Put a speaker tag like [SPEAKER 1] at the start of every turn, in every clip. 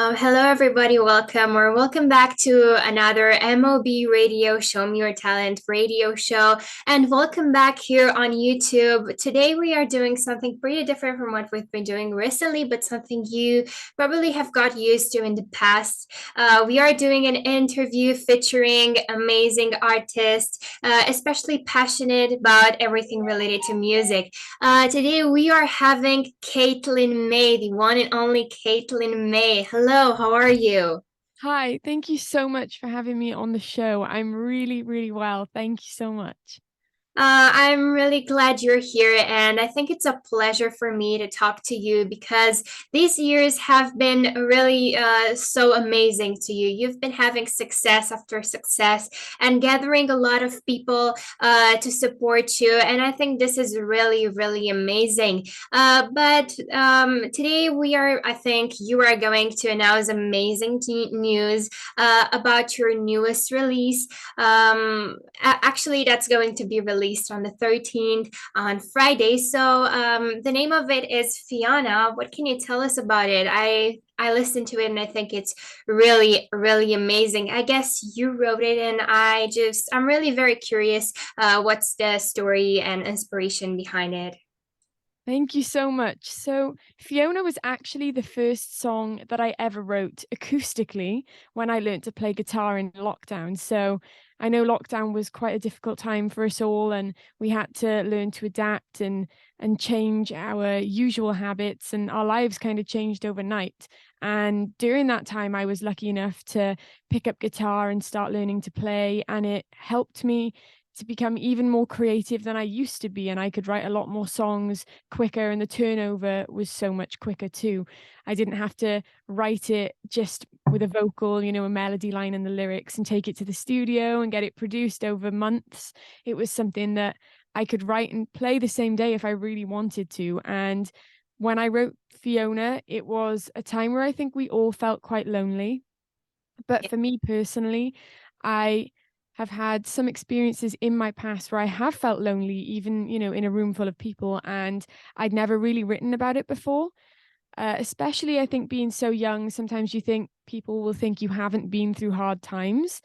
[SPEAKER 1] Hello, everybody. Welcome back to another MOB radio show, Me Your Talent radio show. And welcome back here on YouTube. Today, we are doing something pretty different from what we've been doing recently, but something you probably have got used to in the past. We are doing an interview featuring amazing artists, especially passionate about everything related to music. Today we are having Caitlin Mae, the one and only Caitlin Mae. Hello, how are you?
[SPEAKER 2] Hi, thank you so much for having me on the show. I'm really, really well. Thank you so much.
[SPEAKER 1] I'm really glad you're here, and I think it's a pleasure for me to talk to you because these years have been really so amazing to you. You've been having success after success and gathering a lot of people to support you, and I think this is really, really amazing. But today I think you are going to announce amazing news about your newest release. Actually, that's going to be released on the 13th on Friday. So the name of it is Fiona. What can you tell us about it? I listened to it and I think it's really, really amazing. I guess you wrote it, and I'm really very curious. What's the story and inspiration behind it?
[SPEAKER 2] Thank you so much. So, Fiona was actually the first song that I ever wrote acoustically when I learnt to play guitar in lockdown. So, I know lockdown was quite a difficult time for us all, and we had to learn to adapt and change our usual habits, and our lives kind of changed overnight. And during that time, I was lucky enough to pick up guitar and start learning to play, and it helped me to become even more creative than I used to be, and I could write a lot more songs quicker, and the turnover was so much quicker too. I didn't have to write it just with a vocal, a melody line and the lyrics, and take it to the studio and get it produced over months. It was something that I could write and play the same day if I really wanted to. And when I wrote Fiona, it was a time where I think we all felt quite lonely. But for me personally, I have had some experiences in my past where I have felt lonely, even, in a room full of people, and I'd never really written about it before. Especially, I think, being so young, sometimes you think people will think you haven't been through hard times.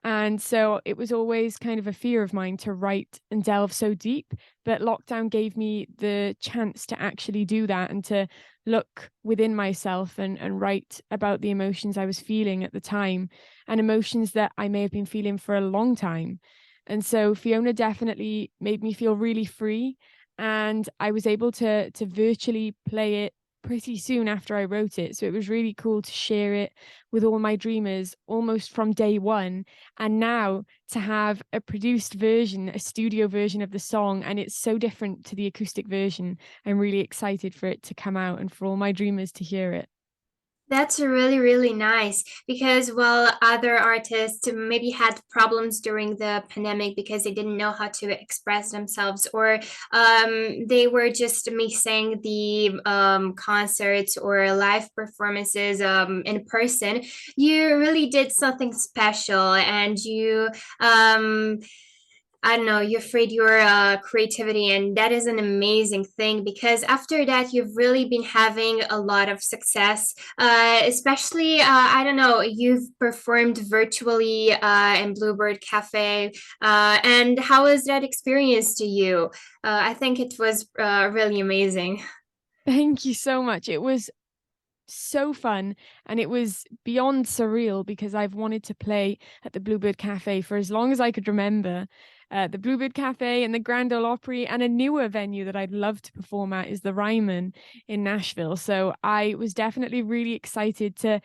[SPEAKER 2] And so it was always kind of a fear of mine to write and delve so deep. But lockdown gave me the chance to actually do that and to look within myself and write about the emotions I was feeling at the time, and emotions that I may have been feeling for a long time. And so Fiona definitely made me feel really free. And I was able to virtually play it pretty soon after I wrote it. So it was really cool to share it with all my dreamers almost from day one. And now to have a produced version, a studio version of the song, and it's so different to the acoustic version. I'm really excited for it to come out and for all my dreamers to hear it.
[SPEAKER 1] That's really, really nice because while other artists maybe had problems during the pandemic because they didn't know how to express themselves, or they were just missing the concerts or live performances in person, you really did something special, and I don't know, you freed your creativity, and that is an amazing thing because after that, you've really been having a lot of success. Especially, I don't know, you've performed virtually in Bluebird Cafe. And how was that experience to you? I think it was really amazing.
[SPEAKER 2] Thank you so much. It was so fun, and it was beyond surreal because I've wanted to play at the Bluebird Cafe for as long as I could remember. The Bluebird Cafe and the Grand Ole Opry, and a newer venue that I'd love to perform at is the Ryman in Nashville. So I was definitely really excited to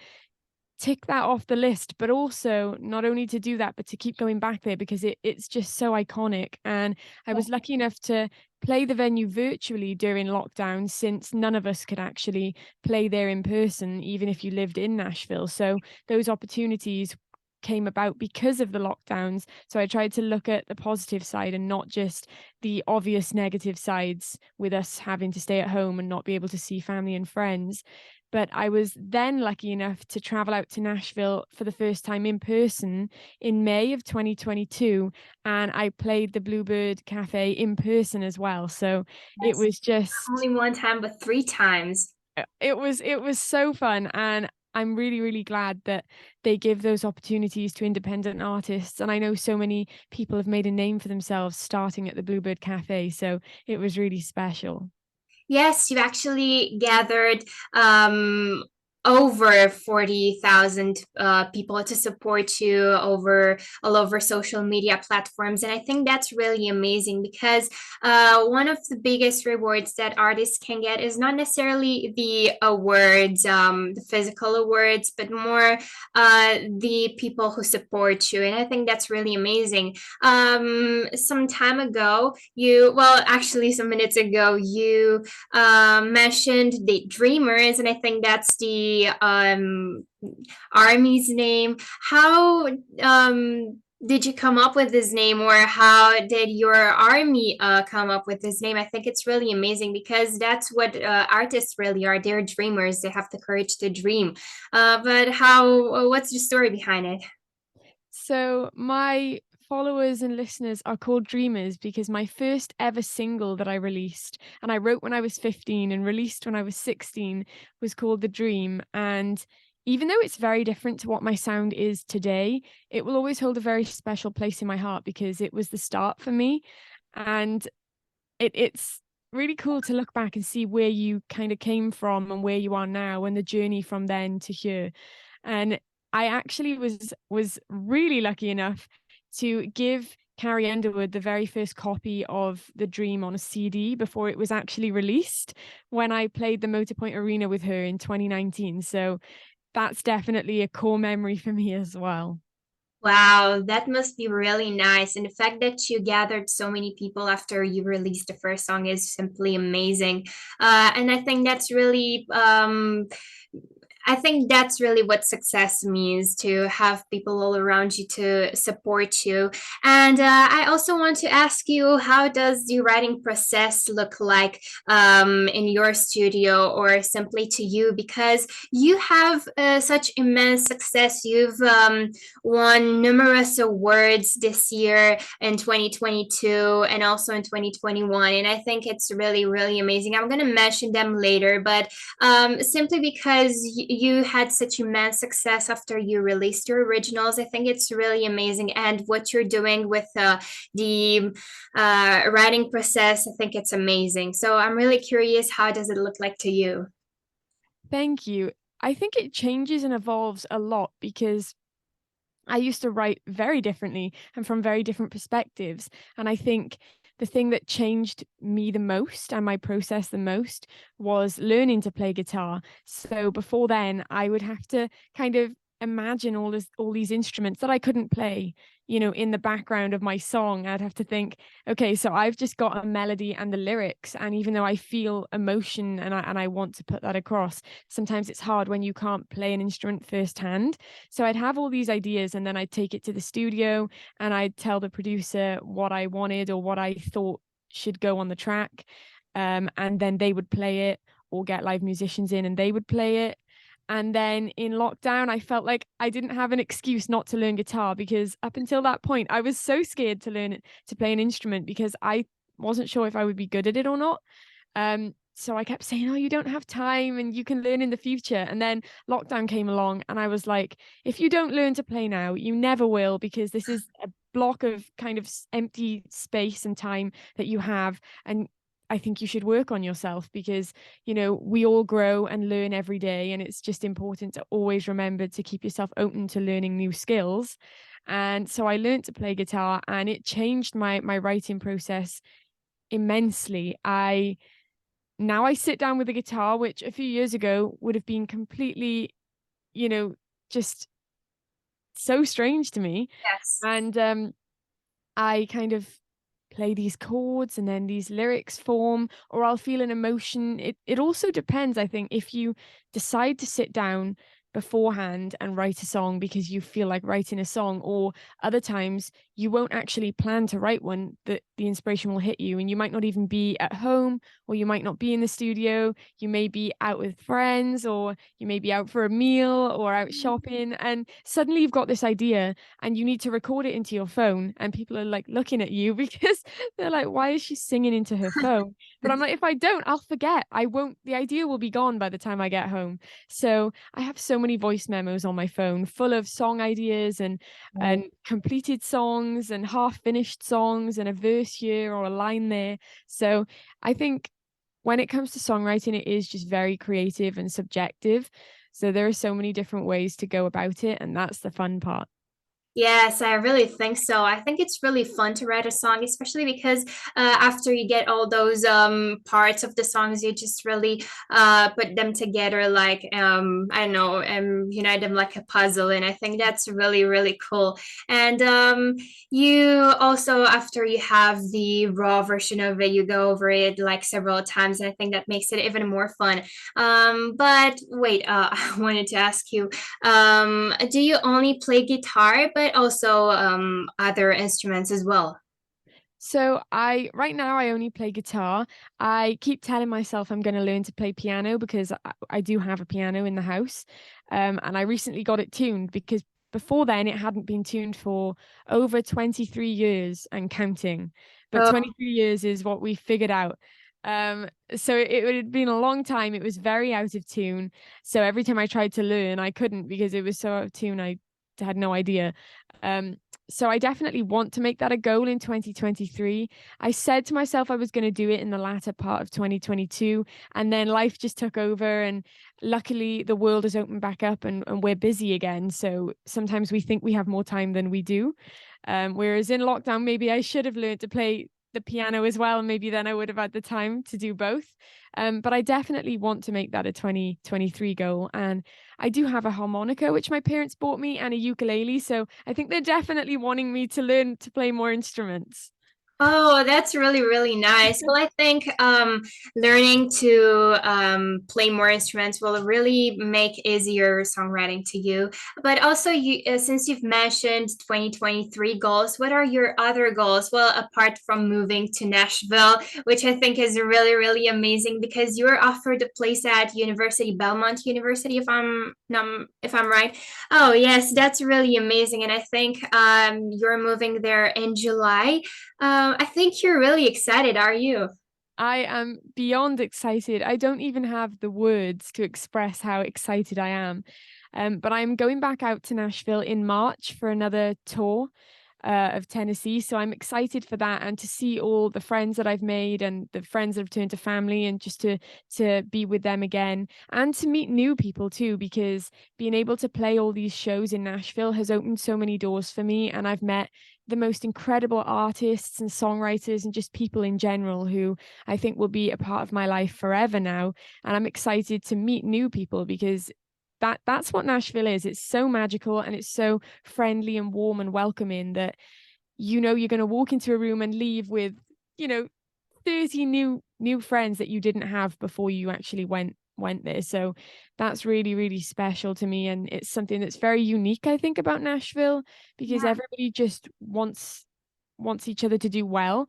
[SPEAKER 2] tick that off the list, but also not only to do that, but to keep going back there because it's just so iconic. And I was lucky enough to play the venue virtually during lockdown, since none of us could actually play there in person, even if you lived in Nashville. So those opportunities came about because of the lockdowns. So I tried to look at the positive side and not just the obvious negative sides, with us having to stay at home and not be able to see family and friends. But I was then lucky enough to travel out to Nashville for the first time in person in May of 2022, and I played the Bluebird Cafe in person as well. So it
[SPEAKER 1] Yes.
[SPEAKER 2] was just
[SPEAKER 1] Only one time, but three times.
[SPEAKER 2] it was so fun, and I'm really, really glad that they give those opportunities to independent artists. And I know so many people have made a name for themselves starting at the Bluebird Cafe. So it was really special.
[SPEAKER 1] Yes, you actually gathered over 40,000 people to support you over all over social media platforms. And I think that's really amazing because one of the biggest rewards that artists can get is not necessarily the awards, the physical awards, but more the people who support you. And I think that's really amazing. Some time ago, well, actually, some minutes ago, you mentioned the Dreamers, and I think that's the army's name. How did you come up with this name, or how did your army come up with this name? I think it's really amazing because that's what artists really are. They're dreamers. They have the courage to dream. But what's the story behind it?
[SPEAKER 2] So my followers and listeners are called Dreamers because my first ever single that I released, and I wrote when I was 15 and released when I was 16, was called The Dream. And even though it's very different to what my sound is today, it will always hold a very special place in my heart because it was the start for me. And it's really cool to look back and see where you kind of came from and where you are now and the journey from then to here. And I actually was really lucky enough to give Carrie Underwood the very first copy of The Dream on a CD before it was actually released when I played the Motorpoint Arena with her in 2019. So that's definitely a core memory for me as well.
[SPEAKER 1] Wow, that must be really nice. And the fact that you gathered so many people after you released the first song is simply amazing. And I think that's really what success means, to have people all around you to support you. And I also want to ask you, how does the writing process look like in your studio or simply to you? Because you have such immense success. You've won numerous awards this year in 2022 and also in 2021. And I think it's really, really amazing. I'm going to mention them later, but simply because you had such immense success after you released your originals, I think it's really amazing. And what you're doing with the writing process, I think it's amazing. So I'm really curious, how does it look like to you?
[SPEAKER 2] Thank you. I think it changes and evolves a lot because I used to write very differently and from very different perspectives. And I think the thing that changed me the most and my process the most was learning to play guitar. So before then, I would have to kind of imagine all these instruments that I couldn't play, in the background of my song. I'd have to think, okay, so I've just got a melody and the lyrics, and even though I feel emotion and I want to put that across, sometimes it's hard when you can't play an instrument firsthand. So I'd have all these ideas and then I'd take it to the studio and I'd tell the producer what I wanted or what I thought should go on the track. And then they would play it or get live musicians in and they would play it. And then in lockdown, I felt like I didn't have an excuse not to learn guitar because up until that point, I was so scared to learn to play an instrument because I wasn't sure if I would be good at it or not. So I kept saying, oh, you don't have time and you can learn in the future. And then lockdown came along and I was like, if you don't learn to play now, you never will, because this is a block of kind of empty space and time that you have. And I think you should work on yourself because, we all grow and learn every day. And it's just important to always remember to keep yourself open to learning new skills. And so I learned to play guitar and it changed my writing process immensely. Now I sit down with a guitar, which a few years ago would have been completely, you know, just so strange to me.
[SPEAKER 1] Yes.
[SPEAKER 2] And I kind of play these chords and then these lyrics form, or I'll feel an emotion. It also depends, I think, if you decide to sit down beforehand and write a song because you feel like writing a song, or other times you won't actually plan to write one, that the inspiration will hit you and you might not even be at home, or you might not be in the studio. You may be out with friends, or you may be out for a meal or out shopping, and suddenly you've got this idea and you need to record it into your phone, and people are like looking at you because they're like, why is she singing into her phone? But I'm like, if I don't, I'll forget. I won't, the idea will be gone by the time I get home. So I have so many voice memos on my phone full of song ideas and completed songs and half finished songs and a verse here or a line there. So I think when it comes to songwriting, it is just very creative and subjective. So there are so many different ways to go about it, and that's the fun part.
[SPEAKER 1] Yes, I really think so. I think it's really fun to write a song, especially because after you get all those parts of the songs, you just really put them together like I don't know, unite them like a puzzle. And I think that's really, really cool. And you also, after you have the raw version of it, you go over it like several times, and I think that makes it even more fun. But wait, I wanted to ask you, do you only play guitar, but also other instruments as well?
[SPEAKER 2] So I right now I only play guitar. I keep telling myself I'm going to learn to play piano because I do have a piano in the house. And I recently got it tuned because before then it hadn't been tuned for over 23 years and counting. But
[SPEAKER 1] Oh,
[SPEAKER 2] 23 years is what we figured out. So it had been a long time. It was very out of tune. So every time I tried to learn, I couldn't because it was so out of tune. I had no idea. Um, so I definitely want to make that a goal in 2023. I said to myself I was going to do it in the latter part of 2022, and then life just took over. And luckily, the world has opened back up and we're busy again. So sometimes we think we have more time than we do. Whereas in lockdown, maybe I should have learned to play the piano as well. Maybe then I would have had the time to do both. But I definitely want to make that a 2023 goal. And I do have a harmonica, which my parents bought me, and a ukulele. So I think they're definitely wanting me to learn to play more instruments.
[SPEAKER 1] oh, that's really, really nice. Well, I think learning to play more instruments will really make easier songwriting to you. But also, since you've mentioned 2023 goals, what are your other goals? Well, apart from moving to Nashville, which I think is really, really amazing because you're offered a place at University Belmont University, if I'm right. Oh, yes, that's really amazing, and I think you're moving there in July. I think you're really excited, are you?
[SPEAKER 2] I am beyond excited. I don't even have the words to express how excited I am. But I'm going back out to Nashville in March for another tour of Tennessee. So I'm excited for that and to see all the friends that I've made and the friends that have turned to family and just to be with them again and to meet new people too, because being able to play all these shows in Nashville has opened so many doors for me. And I've met the most incredible artists and songwriters and just people in general who I think will be a part of my life forever now. And I'm excited to meet new people because that's what Nashville is. It's so magical and it's so friendly and warm and welcoming that you're going to walk into a room and leave with, you know, 30 new friends that you didn't have before you actually went there. So that's really, really special to me. And it's something that's very unique, I think, about Nashville because everybody just wants each other to do well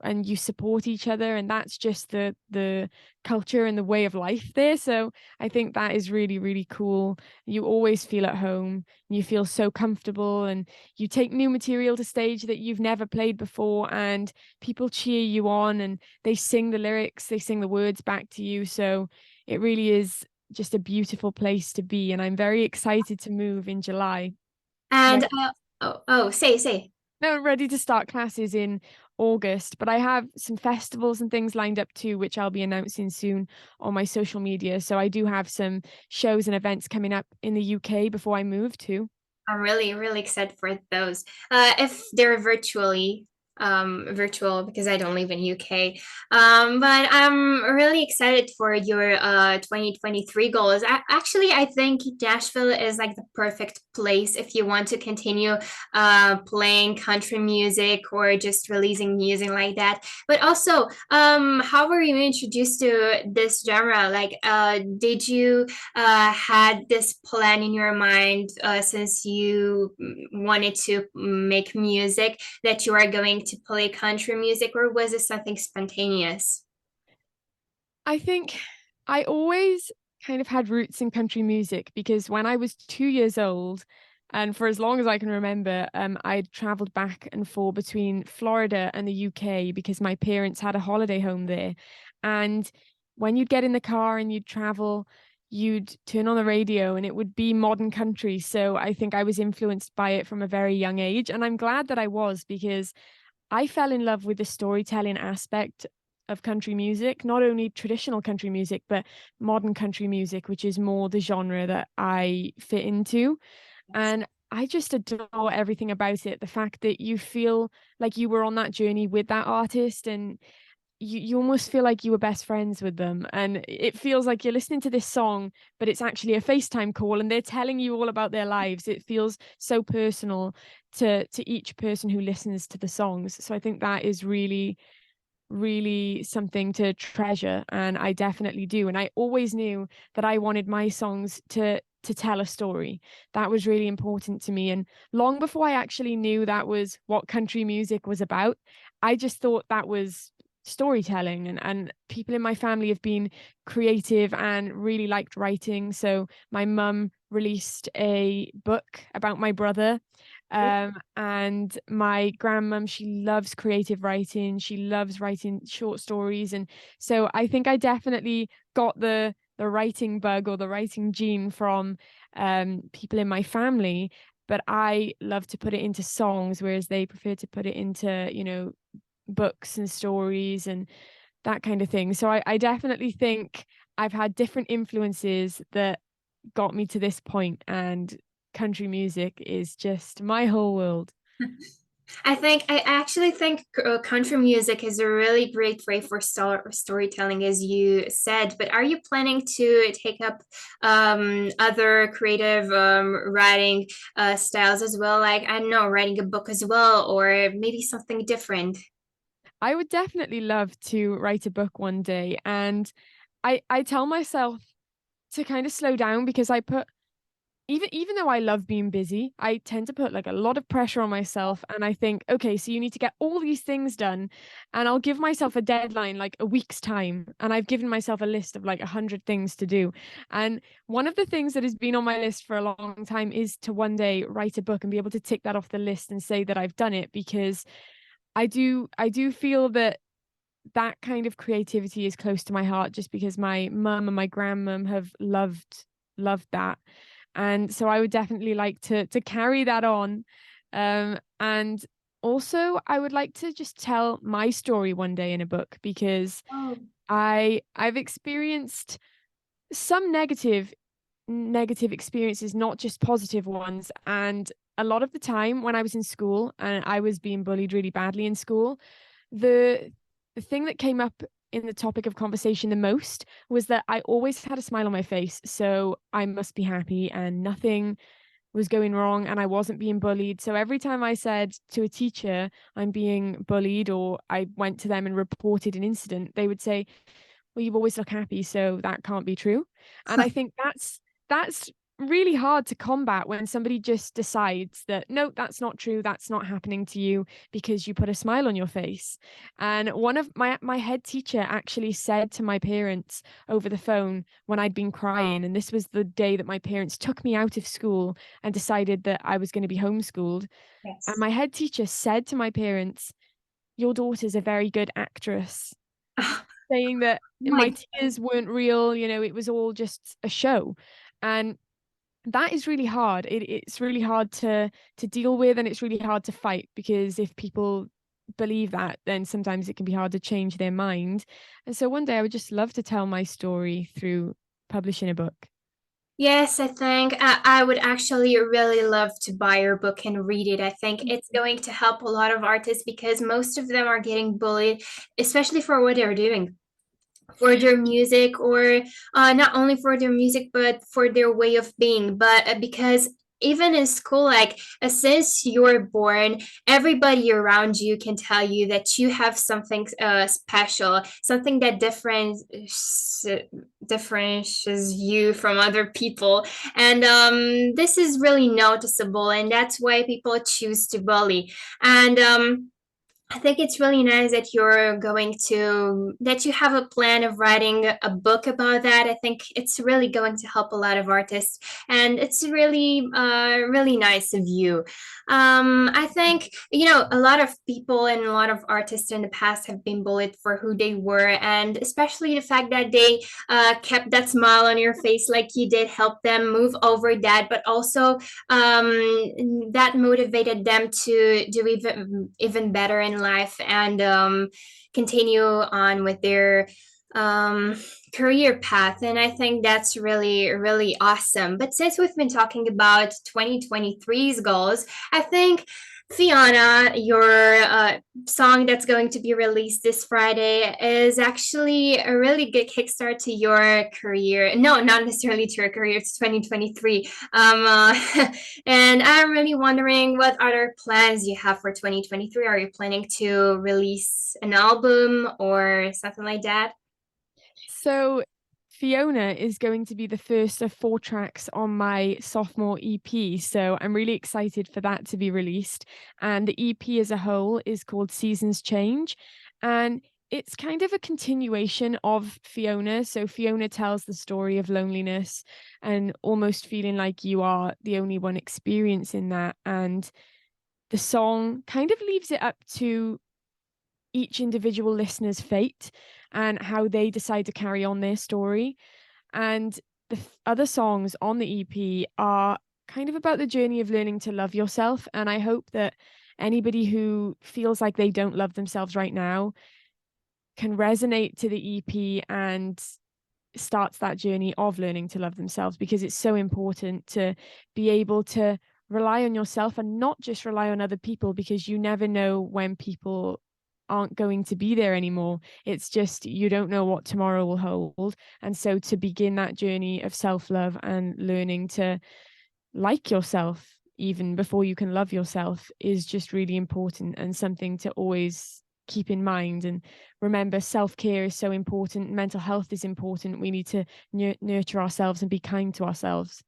[SPEAKER 2] and you support each other, and that's just the culture and the way of life there. So I think that is really, really cool. You always feel at home, you feel so comfortable, and you take new material to stage that you've never played before, and people cheer you on and they sing the lyrics, they sing the words back to you. So it really is just a beautiful place to be, and I'm very excited to move in July.
[SPEAKER 1] And
[SPEAKER 2] Ready
[SPEAKER 1] say.
[SPEAKER 2] No, ready to start classes in August, but I have some festivals and things lined up too, which I'll be announcing soon on my social media. So I do have some shows and events coming up in the UK before I move too.
[SPEAKER 1] I'm really, really excited for those. If they're virtual because I don't live in UK. But I'm really excited for your 2023 goals. Actually, I think Nashville is like the perfect place if you want to continue playing country music or just releasing music like that. But also, how were you introduced to this genre? Like, did you had this plan in your mind since you wanted to make music that you are going to play country music, or was it something spontaneous?
[SPEAKER 2] I think I always kind of had roots in country music because when I was 2 years old, and for as long as I can remember, I'd traveled back and forth between Florida and the UK because my parents had a holiday home there. And when you'd get in the car and you'd travel, you'd turn on the radio and it would be modern country. So I think I was influenced by it from a very young age. And I'm glad that I was, because I fell in love with the storytelling aspect of country music, not only traditional country music, but modern country music, which is more the genre that I fit into. And I just adore everything about it. The fact that you feel like you were on that journey with that artist, and you almost feel like you were best friends with them. And it feels like you're listening to this song, but it's actually a FaceTime call and they're telling you all about their lives. It feels so personal to each person who listens to the songs. So I think that is really, really something to treasure, and I definitely do. And I always knew that I wanted my songs to tell a story. That was really important to me. And long before I actually knew that was what country music was about, I just thought that was storytelling. And people in my family have been creative and really liked writing. So my mum released a book about my brother, and my grandmum, she loves creative writing. She loves writing short stories. And so I think I definitely got the writing bug or the writing gene from people in my family. But I love to put it into songs, whereas they prefer to put it into, books and stories and that kind of thing. So I definitely think I've had different influences that got me to this point, and country music is just my whole world.
[SPEAKER 1] I actually think country music is a really great way for storytelling, as you said. But are you planning to take up other creative writing styles as well? Like, I don't know, writing a book as well, or maybe something different?
[SPEAKER 2] I would definitely love to write a book one day. And I tell myself to kind of slow down, because I put, even though I love being busy, I tend to put like a lot of pressure on myself. And I think, okay, so you need to get all these things done. And I'll give myself a deadline, like a week's time. And I've given myself a list of like 100 things to do. And one of the things that has been on my list for a long time is to one day write a book and be able to tick that off the list and say that I've done it. Because I do feel that that kind of creativity is close to my heart, just because my mum and my grandmum have loved that. And so I would definitely like to carry that on. And also I would like to just tell my story one day in a book, because
[SPEAKER 1] Oh,
[SPEAKER 2] I've experienced some negative experiences, not just positive ones. And a lot of the time when I was in school and I was being bullied really badly in school, the the thing that came up in the topic of conversation the most was that I always had a smile on my face. So I must be happy and nothing was going wrong and I wasn't being bullied. So every time I said to a teacher, I'm being bullied, or I went to them and reported an incident, they would say, well, you always look happy, so that can't be true. And I think that's really hard to combat, when somebody just decides that no, that's not true, that's not happening to you because you put a smile on your face. And one of my head teacher actually said to my parents over the phone when I'd been crying, and this was the day that my parents took me out of school and decided that I was going to be homeschooled. And
[SPEAKER 1] yes.
[SPEAKER 2] my head teacher said to my parents, your daughter's a very good actress, saying that
[SPEAKER 1] Oh my
[SPEAKER 2] my tears weren't real, it was all just a show. And that is really hard. It's really hard to deal with, and it's really hard to fight, because if people believe that, then sometimes it can be hard to change their mind. And so one day I would just love to tell my story through publishing a book.
[SPEAKER 1] Yes, I think I would actually really love to buy your book and read it. I think it's going to help a lot of artists because most of them are getting bullied, especially for what they're doing, for their music, or not only for their music, but for their way of being. But because even in school, like since you're born, everybody around you can tell you that you have something special, something that differentiates you from other people. And this is really noticeable, and that's why people choose to bully. And I think it's really nice that that you have a plan of writing a book about that. I think it's really going to help a lot of artists, and it's really nice of you. I think, a lot of people and a lot of artists in the past have been bullied for who they were, and especially the fact that they kept that smile on your face like you did help them move over that, but also that motivated them to do even better in life and continue on with their um, career path. And I think that's really awesome. But since we've been talking about 2023's goals, I think, Fiona, your song that's going to be released this Friday is actually a really good kickstart to your career. No, not necessarily to your career, it's 2023. And I'm really wondering what other plans you have for 2023. Are you planning to release an album or something like that?
[SPEAKER 2] So Fiona is going to be the first of 4 tracks on my sophomore EP. So I'm really excited for that to be released. And the EP as a whole is called Seasons Change. And it's kind of a continuation of Fiona. So Fiona tells the story of loneliness and almost feeling like you are the only one experiencing that. And the song kind of leaves it up to each individual listener's fate and how they decide to carry on their story. And the other songs on the EP are kind of about the journey of learning to love yourself. And I hope that anybody who feels like they don't love themselves right now can resonate to the EP and starts that journey of learning to love themselves, because it's so important to be able to rely on yourself and not just rely on other people, because you never know when people aren't going to be there anymore. It's just you don't know what tomorrow will hold. And so to begin that journey of self-love and learning to like yourself even before you can love yourself is just really important and something to always keep in mind. And remember, self-care is so important, mental health is important. We need to nurture ourselves and be kind to ourselves.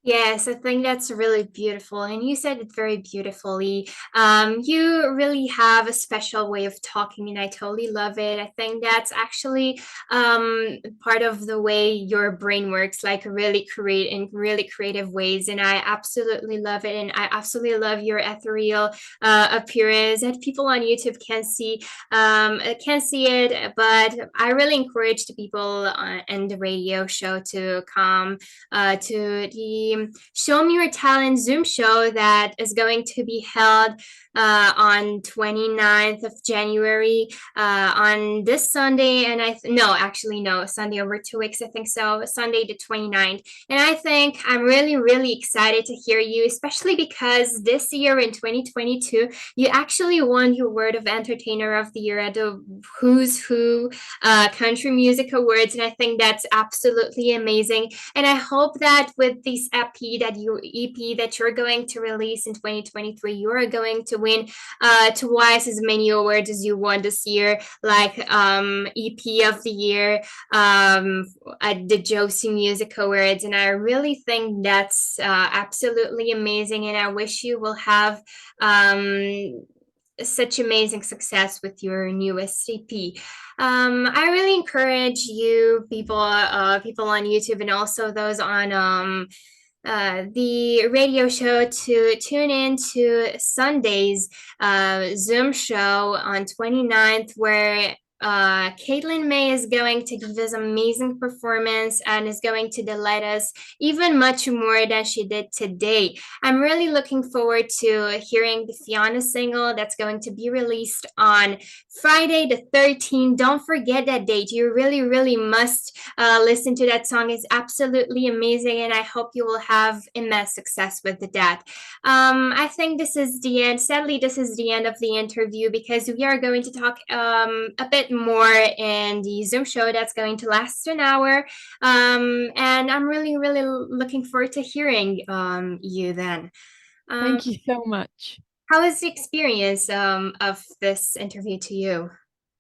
[SPEAKER 1] Yes, I think that's really beautiful. And you said it very beautifully. You really have a special way of talking, and I totally love it. I think that's actually part of the way your brain works, like really create in really creative ways. And I absolutely love it. And I absolutely love your ethereal appearance that people on YouTube can't see it, but I really encourage the people in the radio show to come to the Show Me Your Talent Zoom show that is going to be held on 29th of January on this Sunday. And no, actually, no, Sunday over 2 weeks, I think so, Sunday the 29th. And I think I'm really excited to hear you, especially because this year in 2022, you actually won your Word of Entertainer of the Year at the Who's Who Country Music Awards. And I think that's absolutely amazing. And I hope that with this EP that you're going to release in 2023, you are going to win twice as many awards as you won this year, like EP of the Year at the Josie Music Awards. And I really think that's absolutely amazing. And I wish you will have such amazing success with your newest EP. I really encourage you, people on YouTube, and also those on the radio show, to tune in to Sunday's Zoom show on 29th, where Caitlin Mae is going to give us amazing performance and is going to delight us even much more than she did today. I'm really looking forward to hearing the Fiona single that's going to be released on Friday the 13th. Don't forget that date. You really must listen to that song. It's absolutely amazing, and I hope you will have immense success with that. I think this is the end. Sadly, this is the end of the interview, because we are going to talk a bit more in the Zoom show that's going to last an hour. And I'm really looking forward to hearing you then. Um,
[SPEAKER 2] Thank you so much.
[SPEAKER 1] how was the experience of this interview to you?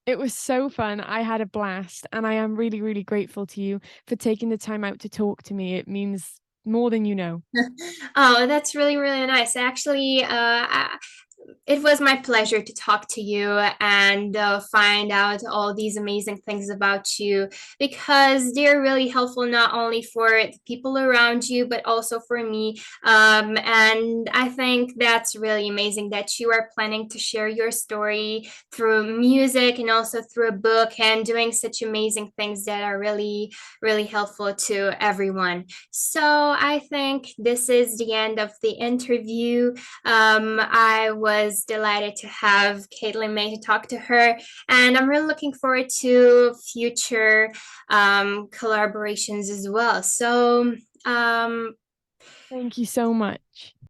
[SPEAKER 2] It was so fun. I had a blast, and I am really grateful to you for taking the time out to talk to me. It means more than you know.
[SPEAKER 1] Oh, that's really nice. Actually, It was my pleasure to talk to you and find out all these amazing things about you because they're really helpful not only for the people around you but also for me. And I think that's really amazing that you are planning to share your story through music and also through a book and doing such amazing things that are really, really helpful to everyone. So I think this is the end of the interview. I was delighted to have Caitlin Mae to talk to her, and I'm really looking forward to future collaborations as well. So, um,
[SPEAKER 2] Thank you so much.